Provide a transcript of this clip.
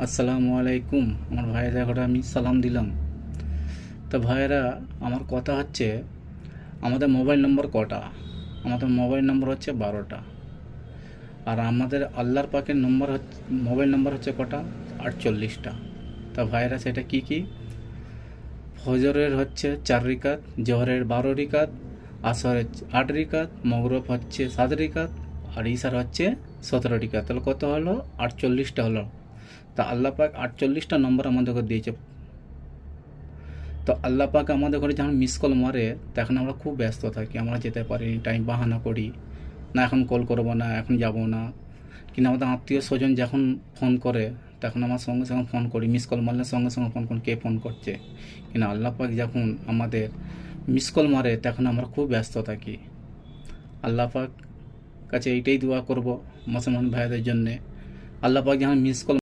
আসসালামু আলাইকুম। আমার ভাইয়েরা ঘরে আমি সালাম দিলাম। তো ভাইয়েরা, আমার কথা হচ্ছে, আমাদের মোবাইল নম্বর কটা? আমাদের মোবাইল নম্বর হচ্ছে 12টা। আর আমাদের আল্লাহর পাকের নম্বর হচ্ছে, মোবাইল নম্বর হচ্ছে কটা? 48টা। তা ভাইয়েরা, সেটা কি কি? ফজরের হচ্ছে 4 রিকাত, জোহরের 12 রিকাত, আসরের 8 রিকাত, মগরব হচ্ছে 7 রিকাত, আর ইশার হচ্ছে 17 রিকাত। তাহলে কত হলো? 48টা হলো। তা আল্লাহ পাক 48টা নম্বর আমাদেরকে দিয়েছে। তো আল্লাহ পাক আমাদের ঘরে যখন মিস কল মারে, তখন আমরা খুব ব্যস্ত থাকি, আমরা যেতে পারিনি, টাইম বাহানা করি, না এখন কল করবো না, এখন যাব না। কিন্তু আমাদের আত্মীয় স্বজন যখন ফোন করে, তখন আমার সঙ্গে সঙ্গে ফোন করি, মিস কল মারলে সঙ্গে সঙ্গে ফোন করি, কে ফোন করছে। কিন্তু আল্লাহ পাক যখন আমাদের মিস কল মারে, তখন আমরা খুব ব্যস্ত থাকি। আল্লাহ পাক কাছে এইটাই দোয়া করব মুসলমান ভাইদের জন্যে, আল্লাহ পাক যখন মিস কল